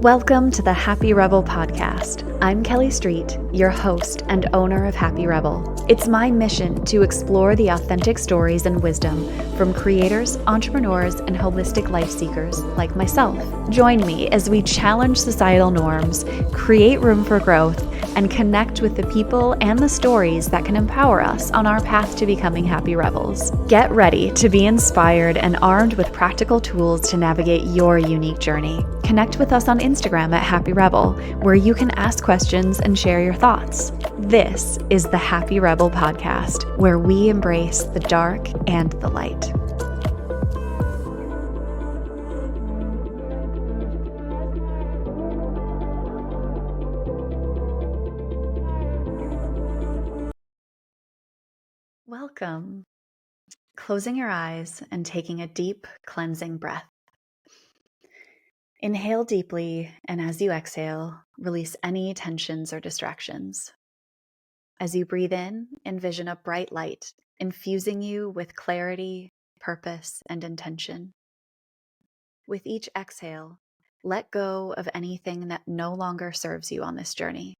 Welcome to the Happy Rebel podcast. I'm Kelly Street, your host and owner of Happy Rebel. It's my mission to explore the authentic stories and wisdom from creators, entrepreneurs, and holistic life seekers like myself. Join me as we challenge societal norms, create room for growth, and connect with the people and the stories that can empower us on our path to becoming happy rebels. Get ready to be inspired and armed with practical tools to navigate your unique journey. Connect with us on Instagram at Happy Rebel, where you can ask questions and share your thoughts. This is the Happy Rebel podcast, where we embrace the dark and the light. Welcome. Closing your eyes and taking a deep, cleansing breath. Inhale deeply, and as you exhale, release any tensions or distractions. As you breathe in, envision a bright light, infusing you with clarity, purpose, and intention. With each exhale, let go of anything that no longer serves you on this journey.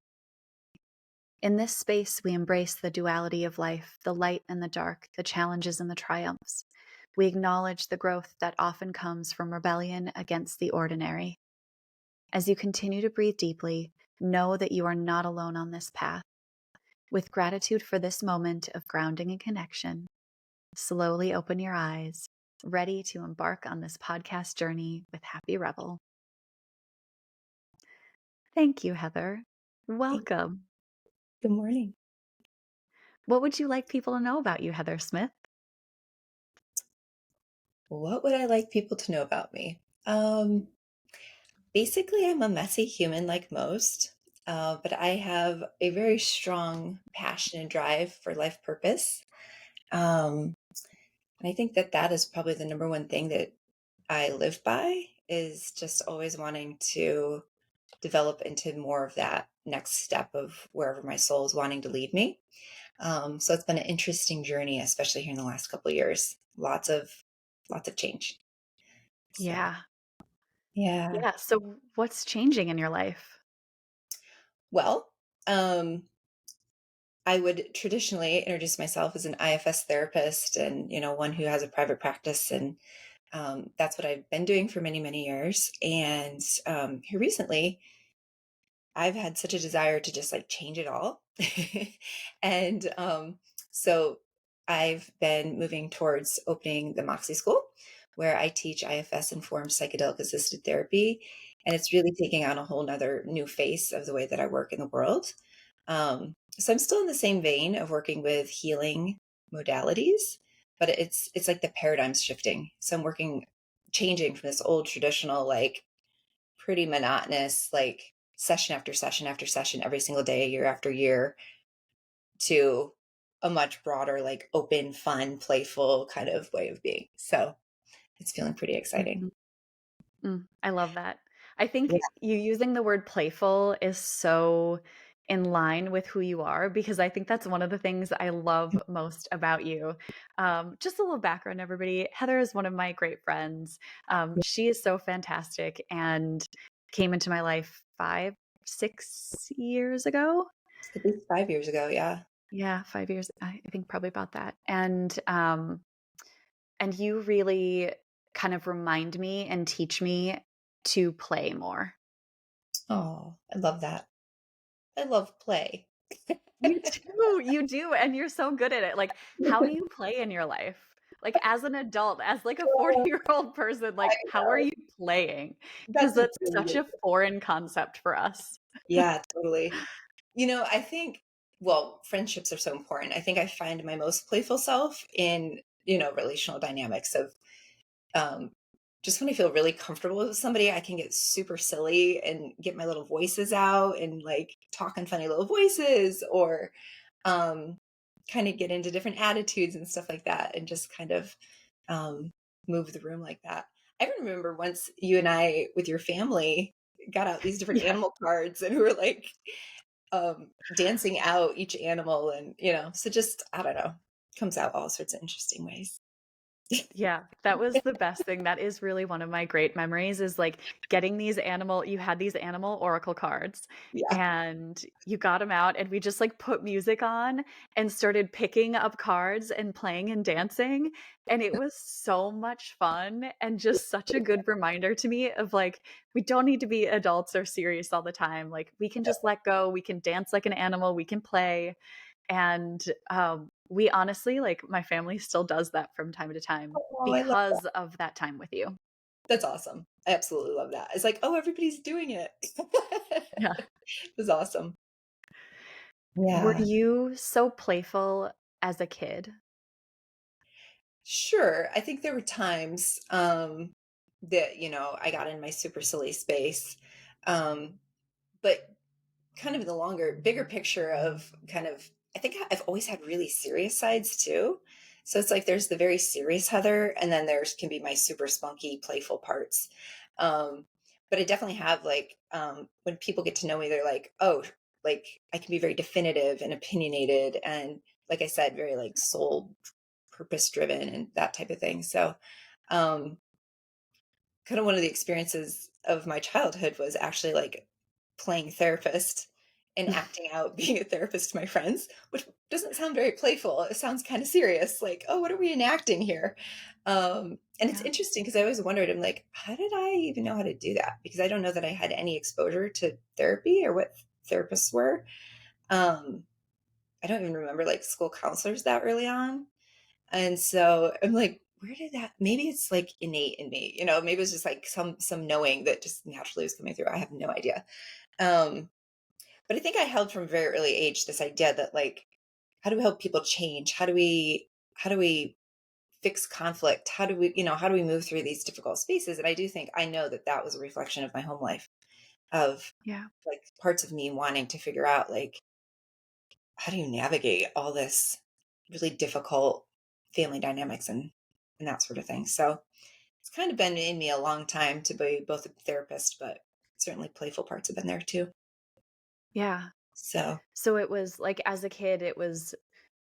In this space, we embrace the duality of life, the light and the dark, the challenges and the triumphs. We acknowledge the growth that often comes from rebellion against the ordinary. As you continue to breathe deeply, know that you are not alone on this path. With gratitude for this moment of grounding and connection, slowly open your eyes, ready to embark on this podcast journey with Happy Rebel. Thank you, Heather. Welcome. Good morning. What would you like people to know about you, Heather Smith? What would I like people to know about me? Basically, I'm a messy human like most, but I have a very strong passion and drive for life purpose. And I think that that is probably the number one thing that I live by is just always wanting to develop into more of that next step of wherever my soul is wanting to lead me. So it's been an interesting journey, especially here in the last couple of years. Lots of change. So Yeah. yeah. Yeah. So what's changing in your life? Well, um, I would traditionally introduce myself as an IFS therapist and, one who has a private practice. And that's what I've been doing for many, many years. And here recently, I've had such a desire to just like change it all. And so I've been moving towards opening the Moxie School, where I teach IFS informed psychedelic assisted therapy. And it's really taking on a whole nother new face of the way that I work in the world. So I'm still in the same vein of working with healing modalities, but it's like the paradigm's shifting. So I'm changing from this old traditional, like pretty monotonous, like session after session after session, every single day, year after year, to a much broader, like open, fun, playful kind of way of being. So it's feeling pretty exciting. Mhm. I love that. I think Yeah. you using the word playful is so in line with who you are, because I think that's one of the things I love most about you. Just a little background, everybody. Heather is one of my great friends. She is so fantastic and came into my life 6 years ago. At least 5 years ago. Yeah. Yeah, 5 years. I think probably about that. And you really kind of remind me and teach me to play more. Oh, I love that. I love play. You do, and you're so good at it. Like, how do you play in your life? Like, as an adult, as like a Oh, 40-year-old person, I like, how are know. you playing? Because That's that's really such good. a foreign concept for us. Yeah, totally. I think, well, friendships are so important. I think I find my most playful self in, relational dynamics of um, just when I feel really comfortable with somebody, I can get super silly and get my little voices out and like talk in funny little voices or um, kind of get into different attitudes and stuff like that and just kind of um, move the room like that. I remember once you and I, with your family, got out these different Yeah. animal cards and we were like, dancing out each animal and, so just, I don't know, comes out all sorts of interesting ways. Yeah, that was the best thing. That is really one of my great memories is, like, getting these animal you had these animal oracle cards, Yeah. and you got them out, and we just, like, put music on and started picking up cards and playing and dancing, and it was so much fun and just such a good reminder to me of, like, we don't need to be adults or serious all the time, like, we can just let go, we can dance like an animal, we can play, and, we honestly like, my family still does that from time to time Oh, I love that. because of that time with you. That's awesome. I absolutely love that. It's like, "Oh, everybody's doing it." Yeah. It's awesome. Were Yeah. you so playful as a kid? Sure. I think there were times, that, I got in my super silly space. Um, but kind of the bigger picture of kind of, I think I've always had really serious sides too. So it's like there's the very serious Heather, and then there's can be my super spunky, playful parts. Um, but I definitely have like when people get to know me, they're like, oh, like I can be very definitive and opinionated, and like I said, very like soul purpose driven and that type of thing. So um kind of one of the experiences of my childhood was actually like playing therapist and acting out being a therapist to my friends, which doesn't sound very playful. It sounds kind of serious, like, oh, what are we enacting here? And it's Yeah, interesting because I always wondered, I'm like, how did I even know how to do that? Because I don't know that I had any exposure to therapy or what therapists were. Um, I don't even remember like school counselors that early on. And so I'm like, where did that maybe it's like innate in me, maybe it's just like some knowing that just naturally was coming through. I have no idea. Um, but I think I held from a very early age this idea that like, how do we help people change? How do we fix conflict? How do we move through these difficult spaces? And I do think I know that that was a reflection of my home life of yeah, like parts of me wanting to figure out like how do you navigate all this really difficult family dynamics and that sort of thing. So it's kind of been in me a long time to be both a therapist, but certainly playful parts have been there too. yeah. So So it was like, as a kid, it was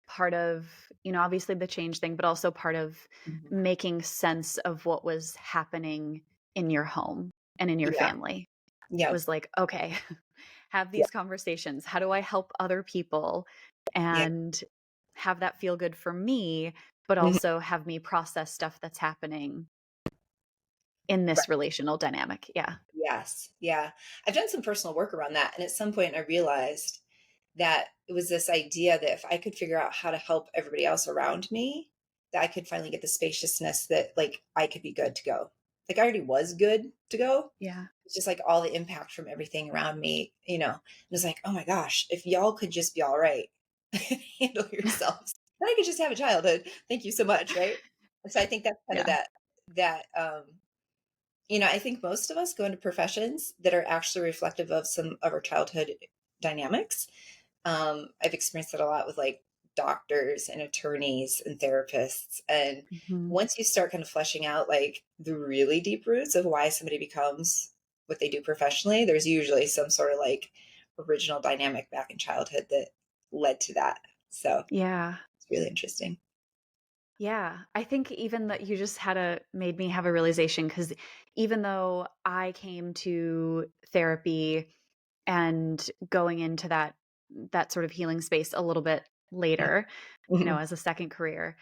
part of, obviously the change thing, but also part of mhm. making sense of what was happening in your home and in your Yeah, family. yeah, Was like, "Okay, have yeah, these conversations. How do I help other people yeah, and have that feel good for me, but mhm, also have me process stuff that's happening in this right. relational dynamic?" Yeah. Yes, yeah. I've done some personal work around that, and at some point I realized that it was this idea that if I could figure out how to help everybody else around me, that I could finally get the spaciousness that like I could be good to go. Like I already was good to go. Yeah. It's just like all the impact from everything around me, and it's like, oh my gosh, if y'all could just be all right, handle yourselves, then I could just have a childhood. Thank you so much, right? And so I think that's kind of Yeah. that I think most of us go into professions that are actually reflective of some of our childhood dynamics. I've experienced it a lot with like doctors and attorneys and therapists. And Mhm. once you start kind of fleshing out like the really deep roots of why somebody becomes what they do professionally, there's usually some sort of like original dynamic back in childhood that led to that. So Yeah. it's really interesting. Yeah. I think even that you just had a made me have a realization because even though I came to therapy and going into that sort of healing space a little bit later, Mhm. as a second career,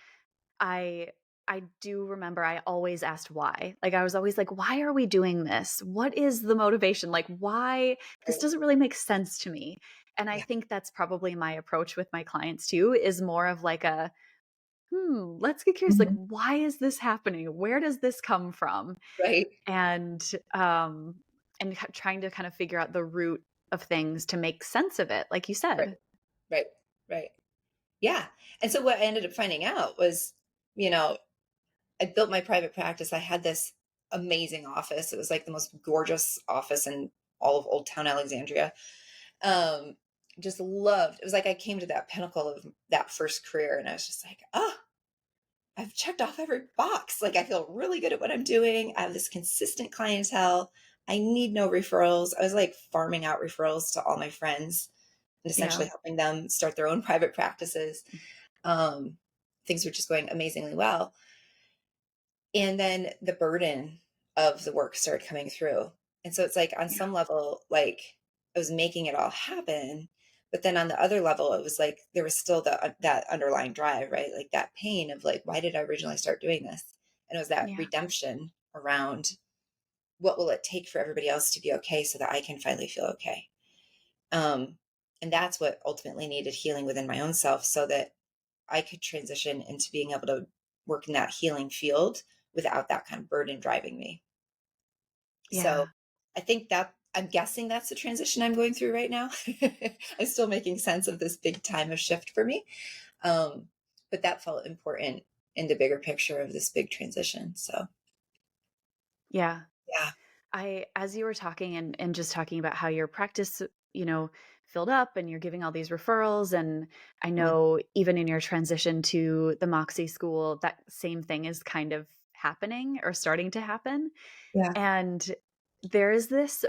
I I do remember I always asked why. Like, I was always like, "Why are we doing this? What is the motivation? Like, why? This Right. doesn't really make sense to me." And I Yeah. think that's probably my approach with my clients too, is more of like a, let's get curious. Like, Mhm. why is this happening? Where does this come from?" Right. And um trying to kind of figure out the root of things to make sense of it, like you Right. said. Right. Right. Yeah. And so what I ended up finding out was, you know, I built my private practice. I had this amazing office. It was like the most gorgeous office in all of Old Town Alexandria. Um, just loved. It was like I came to that pinnacle of that first career, and I was just like, oh, I've checked off every box. Like I feel really good at what I'm doing. I have this consistent clientele. I need no referrals. I was like farming out referrals to all my friends and Yeah. essentially helping them start their own private practices. Um, things were just going amazingly well. And then the burden of the work started coming through. And so it's like on Yeah. some level, like I was making it all happen. But then on the other level, it was like there was still that underlying drive, right? Like that pain of like, why did I originally start doing this? And it was that Yeah. redemption around what will it take for everybody else to be okay so that I can finally feel okay. Um, and that's what ultimately needed healing within my own self so that I could transition into being able to work in that healing field without that kind of burden driving me. So Yeah. I think that I'm guessing that's the transition I'm going through right now. I'm still making sense of this big time of shift for me. Um, but that felt important in the bigger picture of this big transition. So Yeah. yeah. As you were talking and just talking about how your practice, you know, filled up and you're giving all these referrals. And I Mm, know even in your transition to the Moxie school, that same thing is kind of happening or starting to happen. yeah. And there is this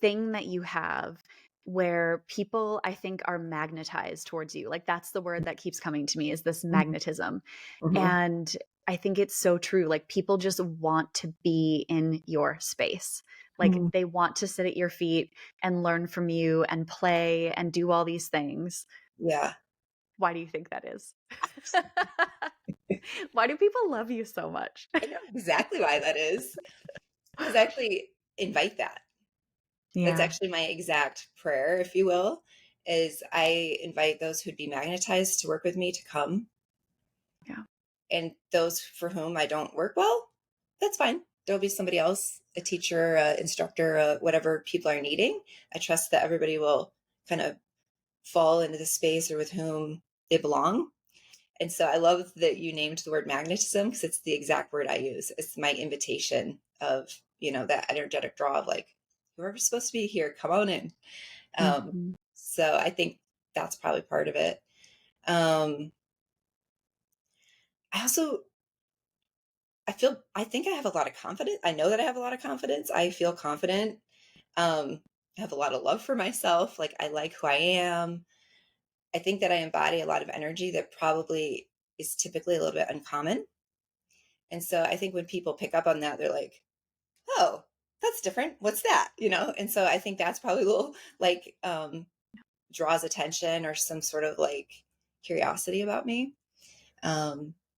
thing that you have where people, I think, are magnetized towards you. Like that's the word that keeps coming to me is this Mhm, magnetism. mhm. And I think it's so true. Like people just want to be in your space. Like Mhm. they want to sit at your feet and learn from you and play and do all these things. Yeah. Why do you think that is? Why do people love you so much? I know exactly why that is. Because I actually invite that. That's Yeah. actually my exact prayer, if you will, is I invite those who'd be magnetized to work with me to come. Yeah. And those for whom I don't work well, that's fine. There'll be somebody else, a teacher, instructor, whatever people are needing. I trust that everybody will kind of fall into the space or with whom they belong. And so I love that you named the word magnetism because it's the exact word I use. It's my invitation of, that energetic draw of like, whoever's supposed to be here, come on in. Mhm. So I think that's probably part of it. Um, I also I think I have a lot of confidence. I know that I have a lot of confidence. I feel confident. I have a lot of love for myself. Like I like who I am. I think that I embody a lot of energy that probably is typically a little bit uncommon. And so I think when people pick up on that, they're like, "Oh, that's different. What's that?" And so I think that's probably a little like draws attention or some sort of like curiosity about me.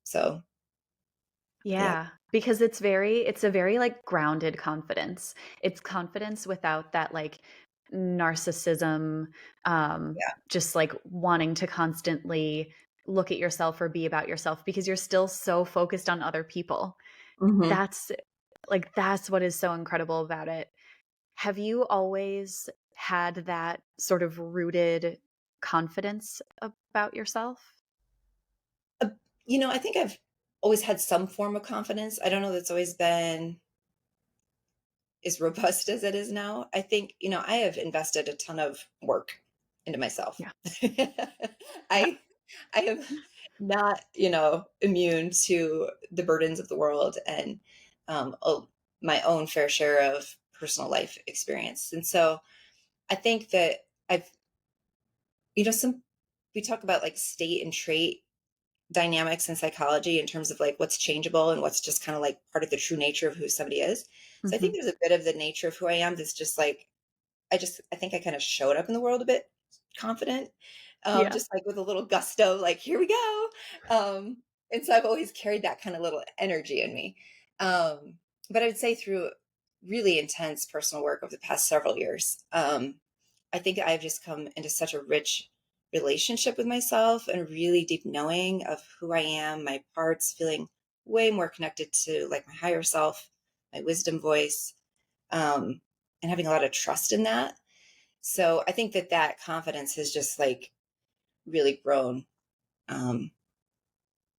So yeah. Yeah, because it's a very, like, grounded confidence. It's confidence without that, like, narcissism, Yeah. just, like, wanting to constantly look at yourself or be about yourself because you're still so focused on other people. Hmm. That's that's what is so incredible about it. Have you always had that sort of rooted confidence about yourself? Uh, I think I've always had some form of confidence. I don't know that's always been as robust as it is now. I think, I have invested a ton of work into myself. Yeah. Yeah. I I am not, immune to the burdens of the world and my own fair share of personal life experience. And so I think that I've, some we talk about like state and trait dynamics in psychology in terms of like what's changeable and what's just kind of like part of the true nature of who somebody is. So I think Mhm. there's a bit of the nature of who I am that's just like I think I kind of showed up in the world a bit confident, Yeah. just like with a little gusto, like here we go. And so I've always carried that kind of little energy in me. But I would say through really intense personal work over the past several years, I think I've just come into such a rich relationship with myself and really deep knowing of who I am, my parts, feeling way more connected to like my higher self, my wisdom voice, um, and having a lot of trust in that. So I think that confidence has just like really grown, um,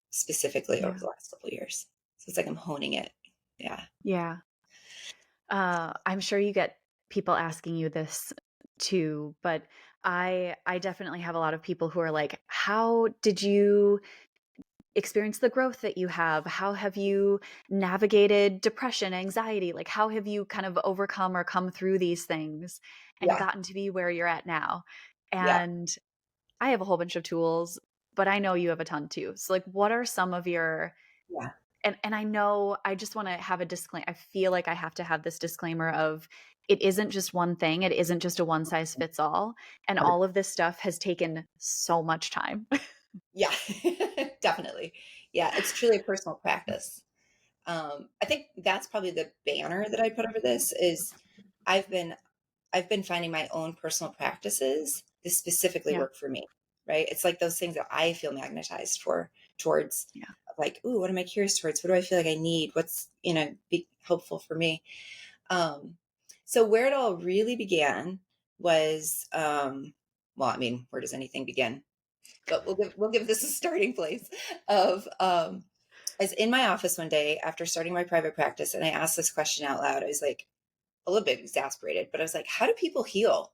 specifically over Yeah. the last couple of years. So it's like I'm honing it. Yeah. Yeah. I'm sure you get people asking you this too, but I definitely have a lot of people who are like, "How did you experience the growth that you have? How have you navigated depression, anxiety? Like how have you kind of overcome or come through these things and Yeah. gotten to be where you're at now?" Yeah. And I have a whole bunch of tools, but I know you have a ton too. So like what are some of your Yeah. and I know I just wanna have a disclaimer. I feel like I have to have this disclaimer of it isn't just one thing, it isn't just a one size fits all, and all of this stuff has taken so much time. Yeah, definitely. Yeah, it's truly a personal practice. I think that's probably the banner that I put over this is I've been I've been finding my own personal practices that specifically Yeah, work for me, right? It's like those things that I feel magnetized for towards yeah. like, ooh, what am I curious towards? What do I feel like I need? What's, be helpful for me? Um, so where it all really began was, well, I mean, where does anything begin? But we'll give this a starting place of I was in my office one day after starting my private practice and I asked this question out loud. I was like a little bit exasperated, but I was like, how do people heal?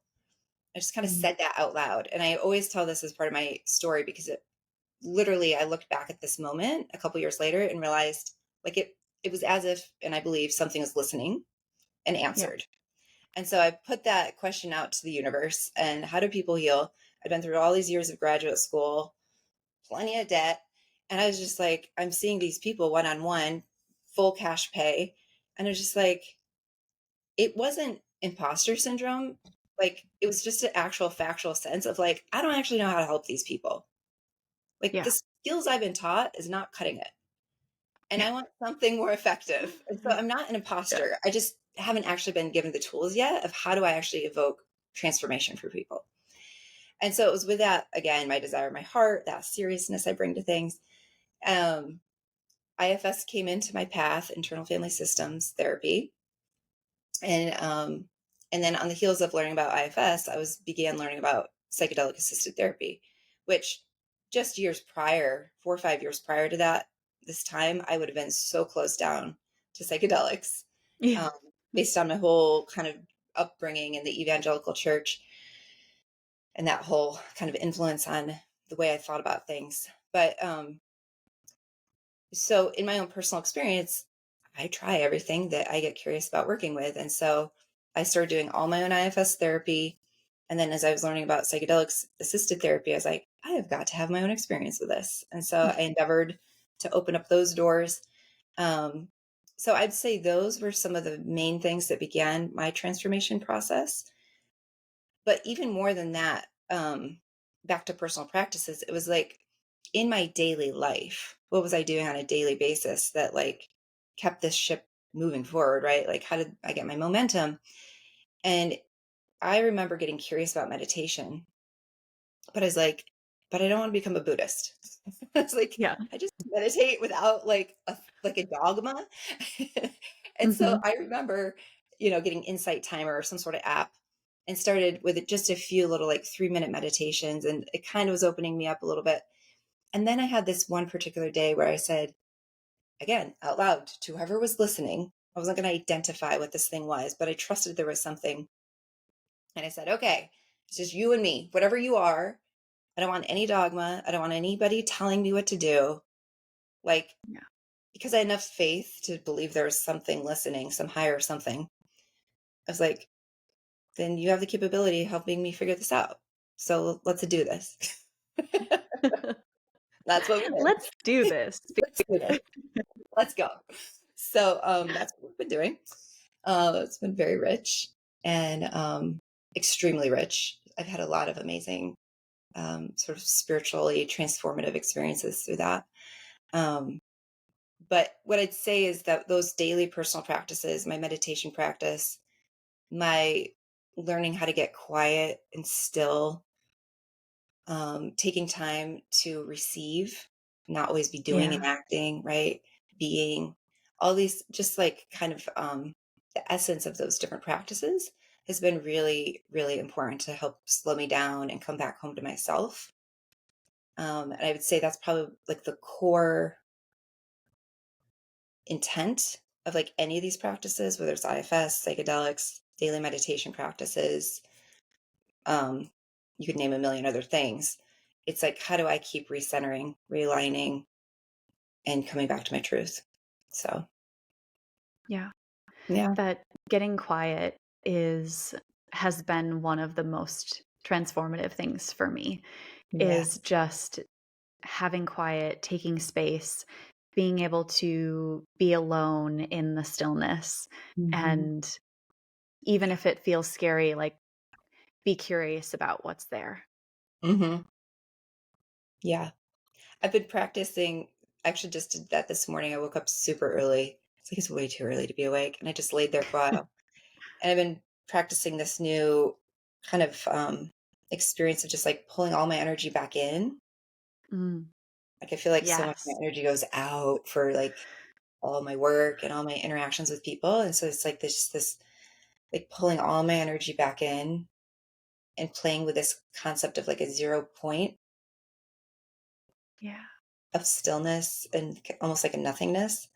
I just kind of Mhm. said that out loud. And I always tell this as part of my story because it literally I looked back at this moment a couple years later and realized like it was as if, and I believe something was listening and Yeah. answered. And so I put that question out to the universe and how do people heal? I've been through all these years of graduate school, plenty of debt. And I was just like, I'm seeing these people one on one, full cash pay. And it was just like, it wasn't imposter syndrome. Like, it was just an actual factual sense of like, I don't actually know how to help these people. Like, the Yeah. skills I've been taught is not cutting it. And Yeah. I want something more effective. And so I'm not an Yeah. imposter. I just haven't actually been given the tools yet of how do I actually evoke transformation for people. And so it was with that, again, my desire, my heart, that seriousness I bring to things. Um, IFS came into my path, internal family systems therapy, and then on the heels of learning about IFS, I was began learning about psychedelic assisted therapy, which just years prior, 4 or 5 years prior to that, this time I would have been so close down to psychedelics, Yeah. um, based on my whole kind of upbringing in the evangelical church and that whole kind of influence on the way I thought about things. But so in my own personal experience, I try everything that I get curious about working with. And so I started doing all my own IFS therapy. And then as I was learning about psychedelics assisted therapy, I was like, I have got to have my own experience with this. And so I endeavored to open up those doors. Um, so I'd say those were some of the main things that began my transformation process. But even more than that, back to personal practices, it was like in my daily life, what was I doing on a daily basis that like kept this ship moving forward, right? Like, how did I get my momentum? And I remember getting curious about meditation, but I was like, but I don't want to become a Buddhist. It's like, Yeah. I just meditate without like a dogma. And so Mhm. I remember, getting Insight Timer or some sort of app and started with just a few little like 3-minute meditations. And it kind of was opening me up a little bit. And then I had this one particular day where I said, again, out loud to whoever was listening, I wasn't going to identify what this thing was, but I trusted there was something. And I said, okay, it's just you and me, whatever you are. I don't want any dogma. I don't want anybody telling me what to do. Like, Yeah. because I had enough faith to believe there was something listening, some higher something. I was like, then you have the capability of helping me figure this out. So let's do this. That's what we did. Let's do this. Let's do this. Let's go. So that's what we've been doing. It's been very rich and extremely rich. I've had a lot of amazing sort of spiritually transformative experiences through that. Um, but what I'd say is that those daily personal practices, my meditation practice, my learning how to get quiet and still, taking time to receive, not always be doing and Yeah. acting, right? Being all these, just like kind of the essence of those different practices has been really, really important to help slow me down and come back home to myself. And I would say that's probably like the core intent of like any of these practices, whether it's IFS, psychedelics, daily meditation practices, um, you could name a million other things. It's like, how do I keep recentering, realigning, and coming back to my truth? So, Yeah. yeah, That getting quiet is has been one of the most transformative things for me, yeah, is just having quiet, taking space. being able to be alone in the stillness, Mhm. and even if it feels scary, like, be curious about what's there. Mhm. Yeah. I've been practicing actually just did that this morning. I woke up super early. It's like it's way too early to be awake, and I just laid there for a while. And I've been practicing this new kind of, experience of just, like, pulling all my energy back in. Mm, Like, I feel like so much of my yes. energy goes out for, like, all my work and all my interactions with people, and so it's like this, like, pulling all my energy back in and playing with this concept of, like, a 0 point Yeah. of stillness and almost like a nothingness,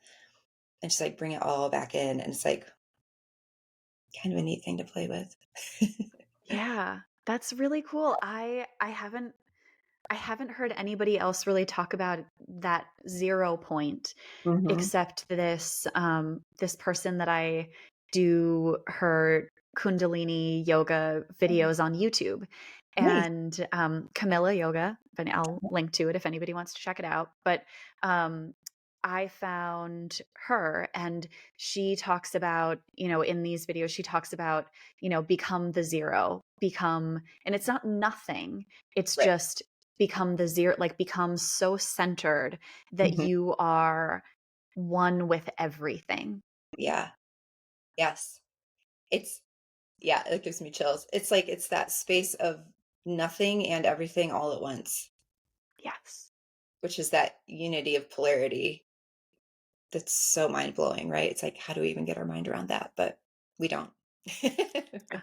and just, like, bring it all back in, and it's, like, kind of a neat thing to play with. Yeah. That's really cool. I haven't heard anybody else really talk about that 0 point, Mhm. except this person that I do her Kundalini yoga Oh, videos on YouTube, nice. and, Camilla Yoga, but I'll link to it if anybody wants to check it out, but, um, I found her, and she talks about, in these videos, she talks about, become the 0, become, and it's not nothing, it's Right. just become the 0, like, become so centered that Mhm. you are one with everything. Yeah. Yes. It's yeah, it gives me chills. It's like it's that space of nothing and everything all at once, Yes. which is that unity of polarity that's so mind-blowing, right? It's like, how do we even get our mind around that? But we don't. Yeah.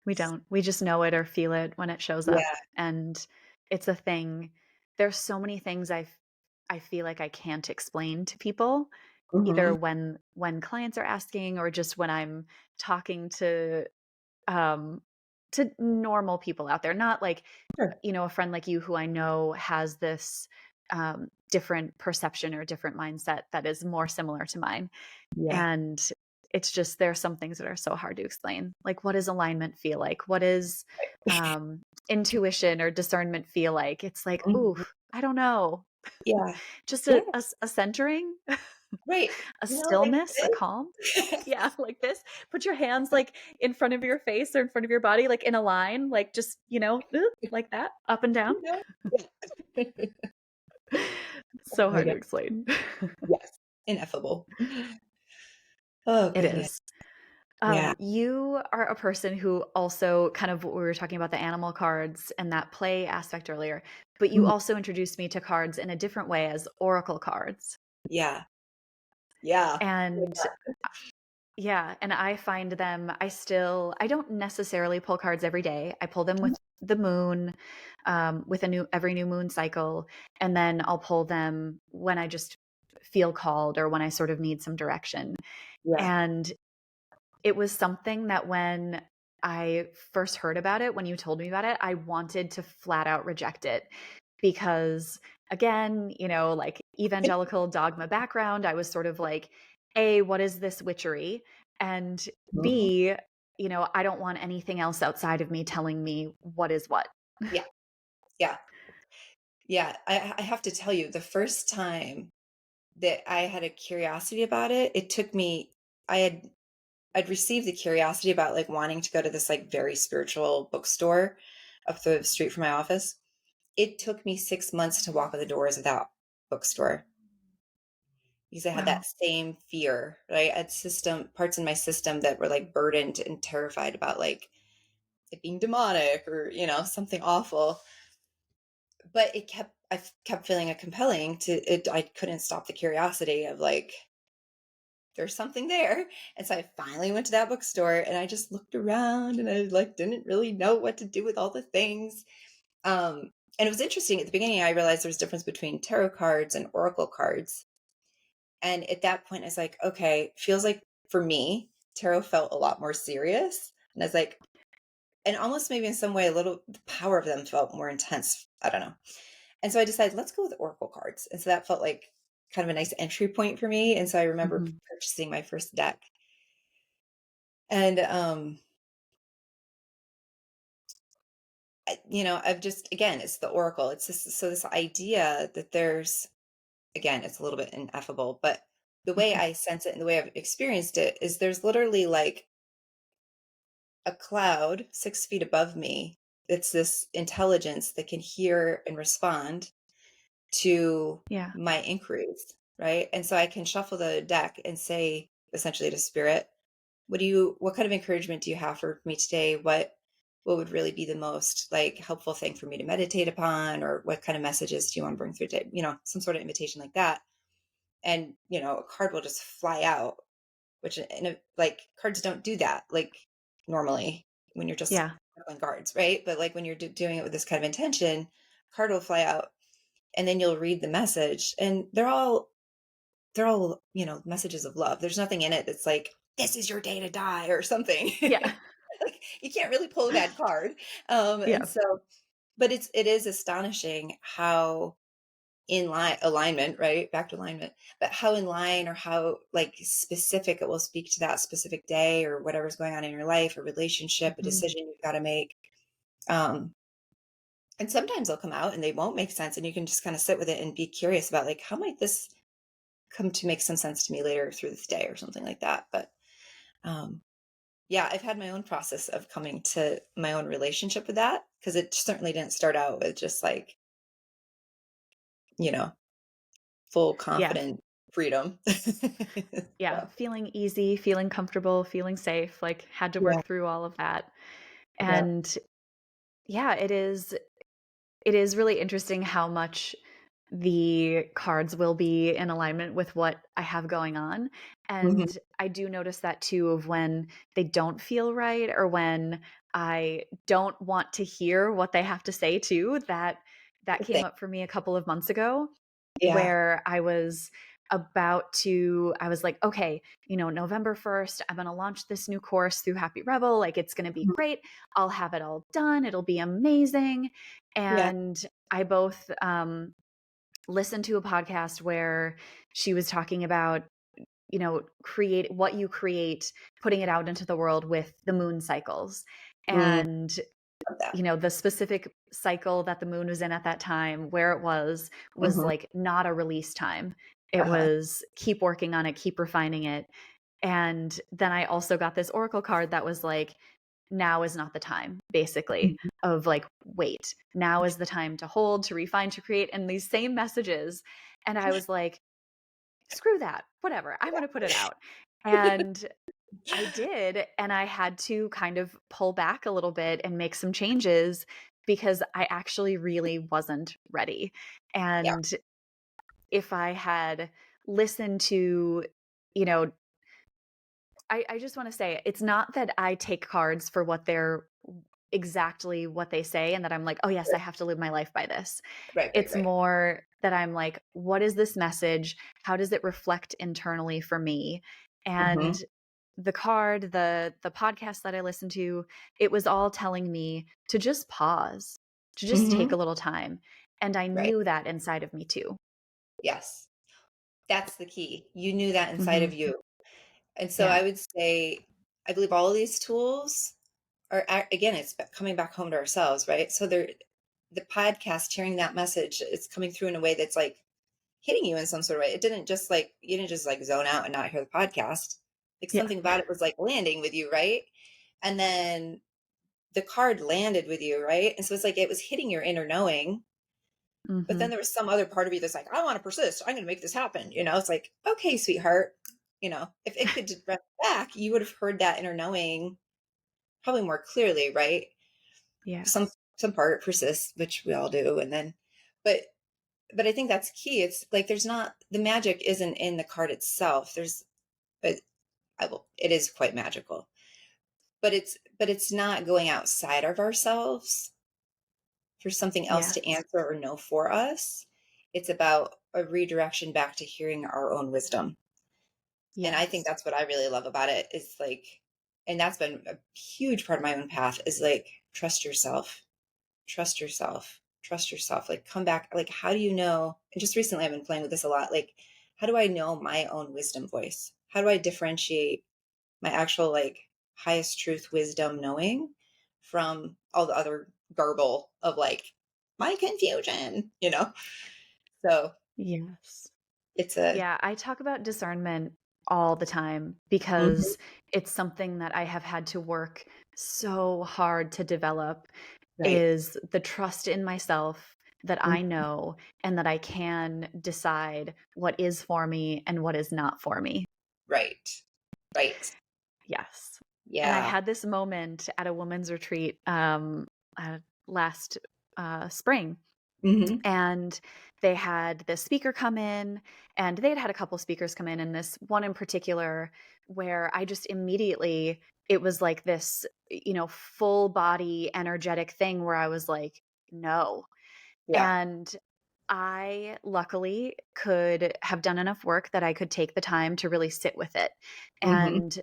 We don't. We just know it or feel it when it shows up, Yeah. and it's a thing. There's so many things I feel like I can't explain to people, either Mhm. when clients are asking or just when I'm talking um, to normal people out there, not like, Sure. a friend like you who I know has this, different perception or different mindset that is more similar to mine. Yeah. And it's just there are some things that are so hard to explain. Like, what does alignment feel like? What is, intuition or discernment feel like? It's like, ooh, Mhm. I don't know. Yeah. Just Yeah. a centering, Right. a Like stillness, a calm. this. Yeah, like this. Put your hands like in front of your face or in front of your body, like in a line, like just, like that, up and down. You know? Yeah. Oh So my hard to god. explain. Yes. Ineffable. Oh It goodness. is. Yeah. You are a person who also kind of what we were talking about the animal cards and that play aspect earlier, but you Mhm. also introduced me to cards in a different way as oracle cards. Yeah. Yeah. And yeah, and I find them, I don't necessarily pull cards every day. I pull them with the moon, with a new every new moon cycle, and then I'll pull them when I just feel called or when I sort of need some direction. Yeah. And it was something that when I first heard about it, when you told me about it, I wanted to flat out reject it because, again, like evangelical dogma background, I was sort of like, A, what is this witchery? And Mhm. B, I don't want anything else outside of me telling me what is what. Yeah. Yeah. Yeah. I have to tell you, the first time that I had a curiosity about it, it took me I had I'd received the curiosity about, like, wanting to go to this, like, very spiritual bookstore up the street from my office. It took me 6 months to walk out the doors of that bookstore because I had Wow. that same fear, right? I had parts in my system that were, like, burdened and terrified about, like, it being demonic or, something awful. But I kept feeling it compelling to it I couldn't stop the curiosity of, like, there's something there. And so I finally went to that bookstore and I just looked around and I like didn't really know what to do with all the things. And it was interesting at the beginning I realized there was a difference between tarot cards and oracle cards. And at that point I was like, okay, feels like for me, tarot felt a lot more serious. And I was like, and almost maybe in some way a little the power of them felt more intense. I don't know. And so I decided let's go with oracle cards. And so that felt like kind of a nice entry point for me. And so I remember Mhm. purchasing my first deck. And I've just again, it's the oracle. It's this idea that there's again, it's a little bit ineffable, but the way Mhm. I sense it and the way I've experienced it is there's literally like a cloud 6 feet above me. It's this intelligence that can hear and respond to Yeah. my inquiries, right? And so I can shuffle the deck and say essentially to spirit, what kind of encouragement do you have for me today? What would really be the most like helpful thing for me to meditate upon, or what kind of messages do you want to bring through today? Some sort of invitation like that. And, a card will just fly out, which like cards don't do that like normally when you're just Yeah. playing cards, right? But like when you're doing it with this kind of intention, card will fly out and then you'll read the message and they're all messages of love. There's nothing in it that's like, this is your day to die or something. Yeah. Like, you can't really pull a bad card. And Yeah. so, but it is astonishing how in line alignment, right? Back to alignment, but how in line or how like specific it will speak to that specific day or whatever's going on in your life, a relationship, a Mhm. decision you've got to make. Um, and sometimes they'll come out and they won't make sense, and you can just kind of sit with it and be curious about like how might this come to make some sense to me later through this day or something like that. But um, yeah, I've had my own process of coming to my own relationship with that because it certainly didn't start out with just like, you know, full Yeah. confident freedom. Yeah. So, Feeling easy, feeling comfortable, feeling safe, like, had to yeah, work through all of that. yeah. And yeah, it is really interesting how much the cards will be in alignment with what I have going on. Mhm. And I do notice that too of when they don't feel right or when I don't want to hear what they have to say too. That Good came thing. up for me a couple of months ago Yeah. where I was like, okay, November 1st, I'm going to launch this new course through Happy Rebel. Like, it's going to be Mhm. great. I'll have it all done. It'll be amazing. Yeah. And I both listened to a podcast where she was talking about, create what you create, putting it out into the world with the moon cycles. Mm, And love that. the specific cycle that the moon was in at that time, where it was Mhm. like not a release time. It Uh-huh. was keep working on it, keep refining it. And then I also got this oracle card that was like, now is not the time, basically, Mhm. of like, wait, now is the time to hold, to refine, to create, and these same messages. And I was like, screw that, whatever, I'm going to put it out. And I did, and I had to kind of pull back a little bit and make some changes because I actually really wasn't ready. Yeah. And if I had listened to, you know, I just want to say it's not that I take cards for what they're exactly what they say and that I'm like, oh, yes, I Sure. have to live my life by this. Right, right, It's right. more that I'm like, what is this message? How does it reflect internally for me? Mhm. And the card, the podcast that I listened to, it was all telling me to just pause, to just take Mhm. a little time. And I Right. knew that inside of me too. Yes. That's the key. You knew that inside Hmm. of you. And so Yeah. I would say, I believe all of these tools are, again, it's coming back home to ourselves, right? So the podcast, hearing that message, it's coming through in a way that's like hitting you in some sort of way. You didn't just like zone out and not hear the podcast. Like Yeah. something about it was like landing with you, right? And then the card landed with you, right? And so it's like it was hitting your inner knowing. But Hmm. then there was some other part of you that's like, I want to persist. I'm going to make this happen. It's like, okay, sweetheart. If it could direct back, you would have heard that inner knowing probably more clearly, right? Some Yes. some part persists, which we all do, and then, but I think that's key. It's like there's not the magic isn't in the card itself. But it is quite magical, but it's not going outside of ourselves for something else to Yes. answer or know for us. It's about a redirection back to hearing our own wisdom. And I think Yes. that's what I really love about it is like, and that's been a huge part of my own path is like, trust yourself, trust yourself, trust yourself. Like, come back. Like, how do you know? And just recently, I've been playing with this a lot. Like, how do I know my own wisdom voice? How do I differentiate my actual, like, highest truth wisdom knowing from all the other garble of like my confusion? So Yes. It's a Yeah, I talk about discernment all the time Mhm. because it's something that I have had to work so hard to develop Right. is the trust in myself that I Mhm. know and that I can decide what is for me and what is not for me. Right. Right. Yes. And I Yeah. had this moment at a women's retreat last spring. Mhm. And they had this speaker come in, and they had had a couple speakers come in, and this one in particular where I just immediately it was like this, full body energetic thing where I was like, "No." Yeah. And I luckily could have done enough work that I could take the time to really sit with it. Mhm. And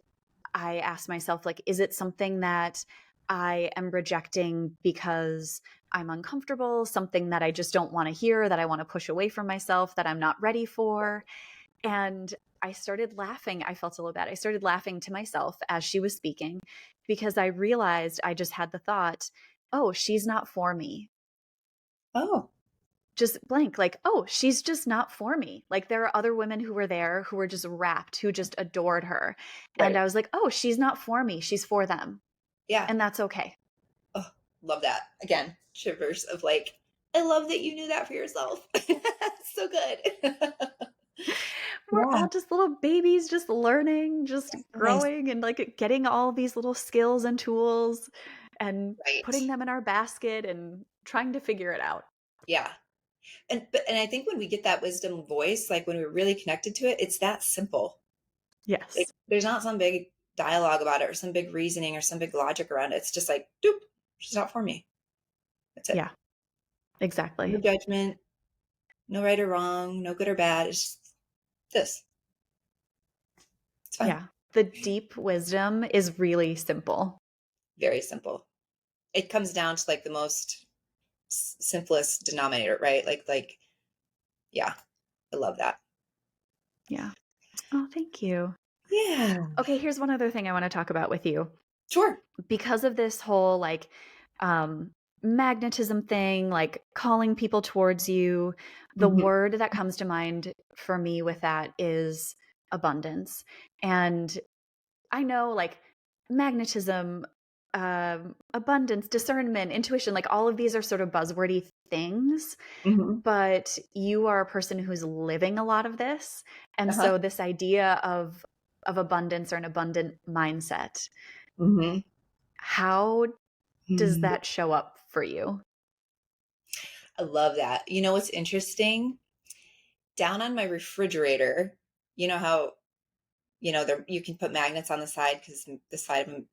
I asked myself, like, is it something that I am rejecting because I'm uncomfortable, something that I just don't want to hear, that I want to push away from myself, that I'm not ready for? And I started laughing. I felt a little bad. I started laughing to myself as she was speaking because I realized I just had the thought, oh, she's not for me. Oh, Just blank, like, oh, she's just not for me. Like, there are other women who were there who were just rapt, who just adored her. And right. I was like, oh, she's not for me. She's for them. Yeah. And that's okay. Oh, love that. Again, shivers of like, I love that you knew that for yourself. So good. We're Yeah. all just little babies, just learning, just That's nice. growing, and like getting all these little skills and tools and putting Right. them in our basket and trying to figure it out. Yeah. And I think when we get that wisdom voice, like when we're really connected to it, it's that simple. Like Yes. there's not some big dialogue about it or some big reasoning or some big logic around it. It's just like, doop, she's not for me. That's it. Yeah, exactly. No judgment, no right or wrong, no good or bad. It's just this. It's fine. Yeah. The deep wisdom is really simple. Very simple. It comes down to like the most simplest denominator, right? Yeah, I love that. Yeah. Oh, thank you. Yeah, Okay, here's one other thing I want to talk about with you. sure. Because of this whole like um magnetism thing, like calling people towards you, the Hmm. word that comes to mind for me with that is abundance. And I know like magnetism, abundance, discernment, intuition, like all of these are sort of buzzwordy things, Hmm. but you are a person who's living a lot of this. And Uh-huh. so this idea of abundance or an abundant mindset, Hmm. how does Hmm. that show up for you? I love that. You know what's interesting? Down on my refrigerator, you know how there you can put magnets on the side because the side of them.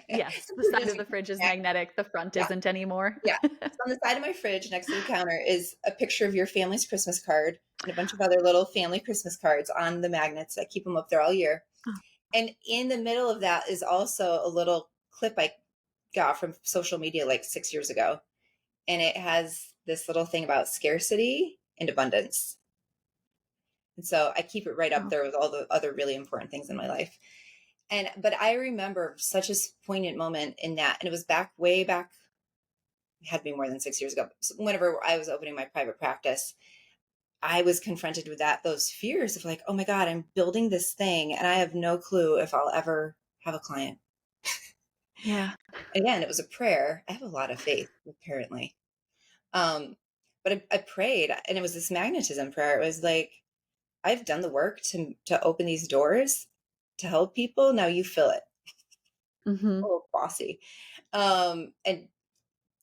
Yes, the side of Just the fridge is yeah, magnetic, the front yeah. isn't anymore. Yeah. So on the side of my fridge next to the counter is a picture of your family's Christmas card and a bunch of other little family Christmas cards on the magnets. I keep them up there all year. Oh, And in the middle of that is also a little clip I got from social media like 6 years ago. And it has this little thing about scarcity and abundance. And so I keep it right up oh, there with all the other really important things in my life. But I remember such a poignant moment in that. And it was back way back, it had to be more than 6 years ago. So whenever I was opening my private practice, I was confronted with those fears of like, oh my God, I'm building this thing and I have no clue if I'll ever have a client. yeah. Again, it was a prayer. I have a lot of faith, apparently. Um, but I prayed and it was this magnetism prayer. It was like, I've done the work to open these doors to help people. Now you fill it. Mhm. Oh, bossy. And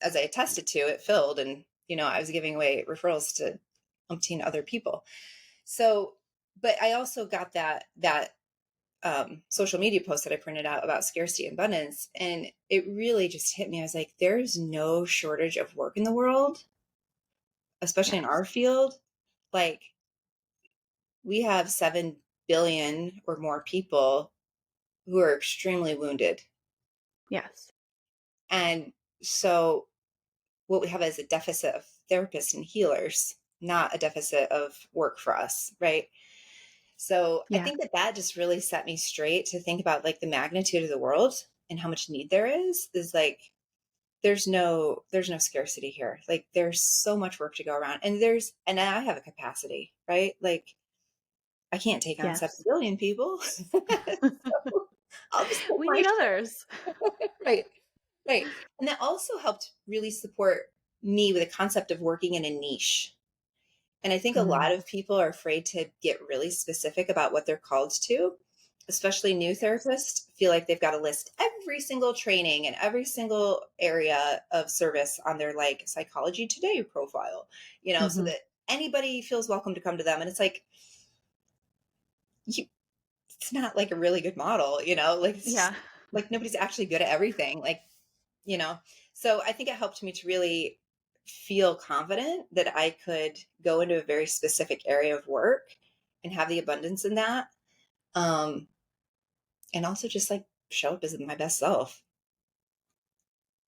as I attested to, it filled and I was giving away referrals to umpteen other people. So, but I also got that social media post that I printed out about scarcity and abundance, and it really just hit me. I was like, "There's no shortage of work in the world, especially in Yes. our field. Like, we have 7 billion or more people who are extremely wounded, Yes. and so what we have is a deficit of therapists and healers, not a deficit of work for us, right?" So I Yeah. think that just really set me straight to think about like the magnitude of the world and how much need there is like there's no scarcity here. Like there's so much work to go around, and I have a capacity, right? Like I can't take on 7 Yes. billion people. So I'll just take We my need share. others. Right. Right. And that also helped really support me with the concept of working in a niche. And I think a lot Mm, of people are afraid to get really specific about what they're called to, especially new yes. therapists feel like they've got to list every single training and every single area of service on their like psychology today profile, so Mhm. that anybody feels welcome to come to them. And it's like, you, it's not like a really good model, like it's just Yeah. like nobody's actually good at everything. Like, you know, so I think it helped me to really feel confident that I could go into a very specific area of work and have the abundance in that. Um, and also just like show up as my best self.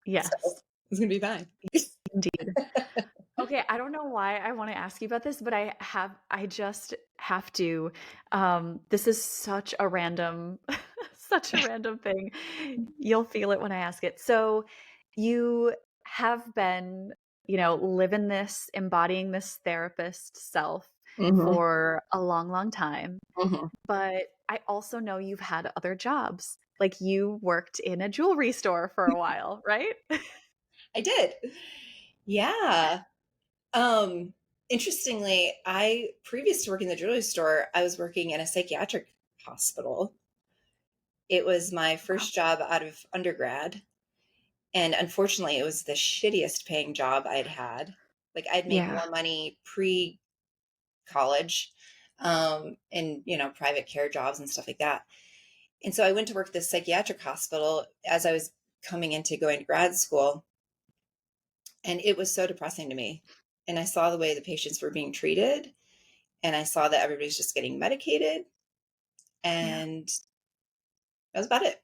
So Yes, it's gonna be fine. indeed. Okay, I don't know why I wanna ask you about this, but I just have to. This is such a random such a random thing. You'll feel it when I ask it. So, you have been, living this, embodying this therapist self Hmm. for a long, long time, Hmm. but I also know you've had other jobs. Like, you worked in a jewelry store for a while, right? I did. Yeah. Um, Interestingly, I previous to working in the jewelry store, I was working in a psychiatric hospital. It was my Wow. first job out of undergrad. And unfortunately, it was the shittiest paying job I'd had. Like I'd make Yeah. more money pre college, in, private care jobs and stuff like that. And so I went to work at this psychiatric hospital as I was coming into going to grad school. And it was so depressing to me. And I saw the way the patients were being treated, and I saw that everybody's just getting medicated. Yeah. And that was about it.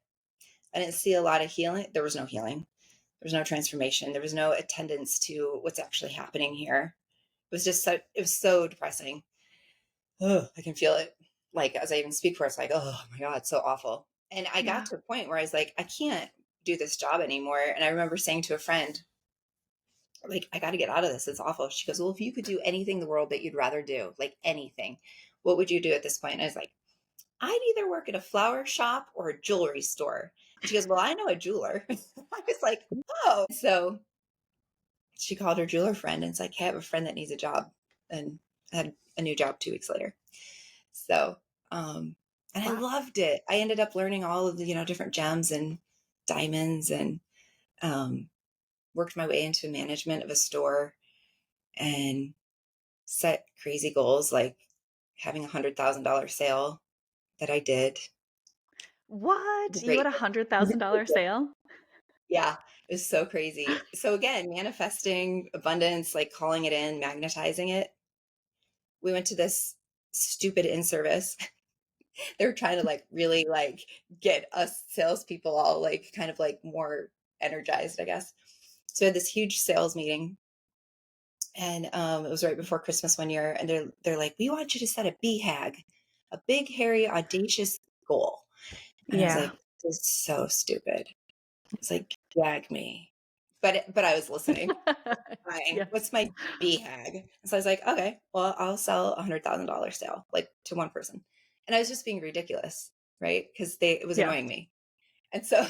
I didn't see a lot of healing. There was no healing. There was no transformation. There was no attendance to what's actually happening here. It was so depressing. Oh, I can feel it. Like as I even speak for it, it's like, oh my God, it's so awful. And I got Yeah. to a point where I was like, I can't do this job anymore. And I remember saying to a friend, like, I got to get out of this. It's awful. She goes, well, if you could do anything in the world that you'd rather do, like anything, what would you do at this point? And I was like, I'd either work at a flower shop or a jewelry store. And she goes, well, I know a jeweler. I was like, oh. So she called her jeweler friend and it's like, hey, I have a friend that needs a job. And I had a new job 2 weeks later. So, and I Wow. loved it. I ended up learning all of the, different gems and diamonds, and um, worked my way into management of a store and set crazy goals like having $100,000 sale that I did. What? The You had great, $100,000 sale? yeah, it was so crazy. So again, manifesting abundance, like calling it in, magnetizing it. We went to this stupid in service. They were trying to like really like get us salespeople all like kind of like more energized, I guess. So we had this huge sales meeting, and it was right before Christmas one year, and they're like, we want you to set a BHAG, a big, hairy, audacious goal. And I was Yeah. like, this is so stupid. It's like, gag me. But I was listening. Fine. Yes. What's my BHAG? And so I was like, okay, well, I'll sell $100,000 sale, like to one person. And I was just being ridiculous, right? Because it was Yeah. annoying me. And so,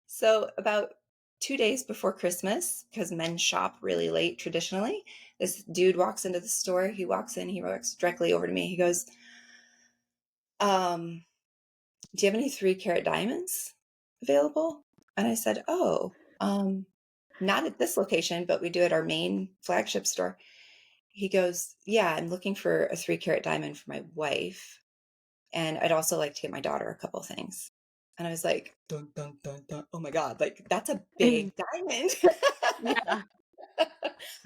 so about 2 days before Christmas, because men shop really late traditionally, this dude walks into the store. He walks in, he walks directly over to me. He goes, um, do you have any 3 carat diamonds available? And I said, oh, not at this location, but we do at our main flagship store. He goes, yeah, I'm looking for a 3 carat diamond for my wife. And I'd also like to get my daughter a couple things. And I was like, dun, dun, dun, dun. Oh my God, like that's a big diamond. Yeah.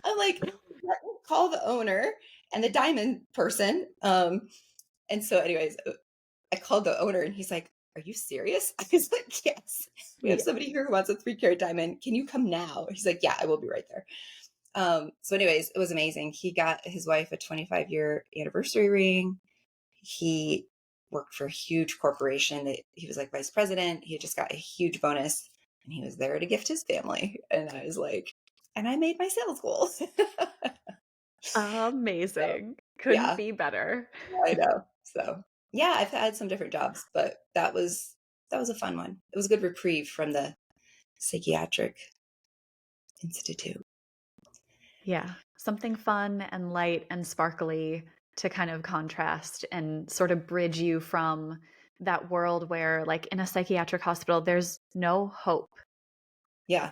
I'm like, let me call the owner and the diamond person. And so, anyways, I called the owner and he's like, are you serious? I was like, yes, we have Yeah. somebody here who wants a 3 carat diamond. Can you come now? He's like, yeah, I will be right there. So anyways, it was amazing. He got his wife a 25-year anniversary ring. He worked for a huge corporation that he was like vice president. He just got a huge bonus. and he was there to gift his family. And I was like, and I made my sales goals. So, Amazing. Couldn't yeah, be better. I know. So, yeah, I've had some different jobs, but that was a fun one. It was a good reprieve from the psychiatric institute. Yeah. Something fun and light and sparkly to kind of contrast and sort of bridge you from that world where, like, in a psychiatric hospital, there's no hope Yeah,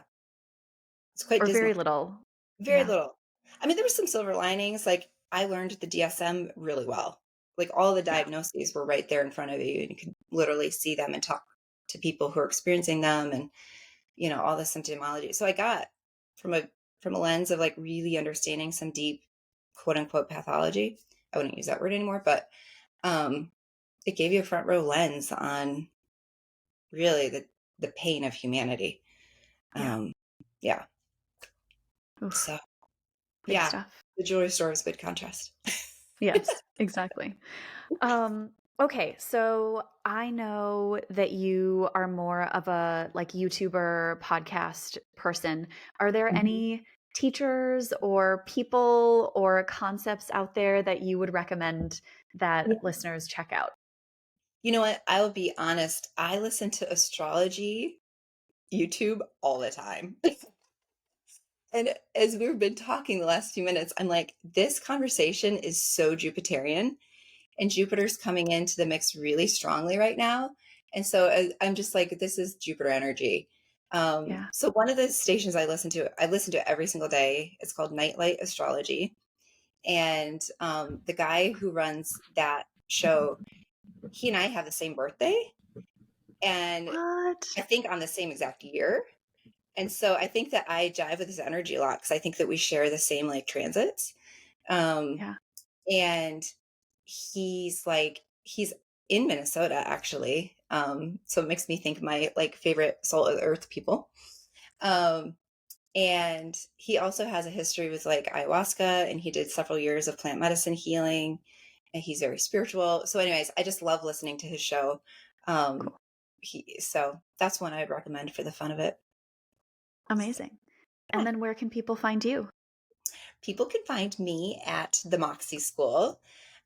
it's quite or very dismal. little. Very Yeah. little. I mean, there were some silver linings. Like, I learned the DSM really well. Like, all the Yeah. diagnoses were right there in front of you, and you could literally see them and talk to people who are experiencing them, and all the symptomology. So I got from a lens of like really understanding some deep quote unquote pathology. I wouldn't use that word anymore, but um, it gave you a front row lens on really the pain of humanity. Yeah. Um, yeah. Oof. So Big yeah, stuff. the jewelry store was a good contrast. Yes, exactly. Okay, so I know that you are more of a like YouTuber podcast person. Are there Mhm. any teachers or people or concepts out there that you would recommend that Yeah. listeners check out? You know what? I will be honest. I listen to astrology YouTube all the time. And as we've been talking the last few minutes, I'm like, this conversation is so Jupiterian, and Jupiter's coming into the mix really strongly right now. And so I'm just like, this is Jupiter energy. Yeah. So one of the stations I listen to it every single day. It's called Nightlight Astrology. And the guy who runs that show, he and I have the same birthday. And What? I think on the same exact year. And so I think that I jive with his energy a lot because I think that we share the same like transits. Um, Yeah. and he's in Minnesota actually. So it makes me think of my like favorite soul of the earth people. Um, and he also has a history with like ayahuasca, and he did several years of plant medicine healing, and he's very spiritual. So anyways, I just love listening to his show. Um, Cool. so that's one I'd recommend for the fun of it. Amazing. And Yeah. then where can people find you? People can find me at the Moxie School.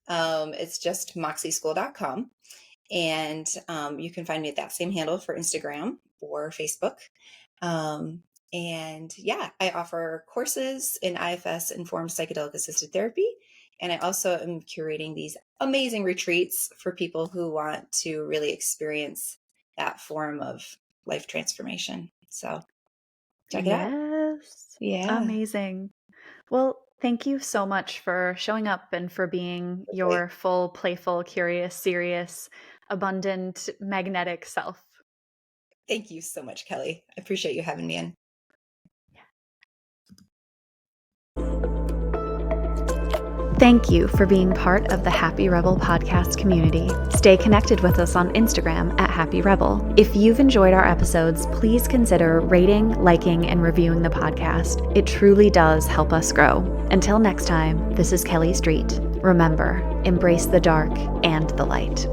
It's just moxieschool.com. And you can find me at that same handle for Instagram or Facebook. Um, and yeah, I offer courses in IFS informed psychedelic assisted therapy. And I also am curating these amazing retreats for people who want to really experience that form of life transformation. So check it out. Yes. Yeah. Amazing. Well, thank you so much for showing up and for being Great. your full, playful, curious, serious, abundant, magnetic self. Thank you so much, Kelly. I appreciate you having me in. Thank you for being part of the Happy Rebel podcast community. Stay connected with us on Instagram at Happy Rebel. If you've enjoyed our episodes, please consider rating, liking, and reviewing the podcast. It truly does help us grow. Until next time, this is Kelly Street. Remember, embrace the dark and the light.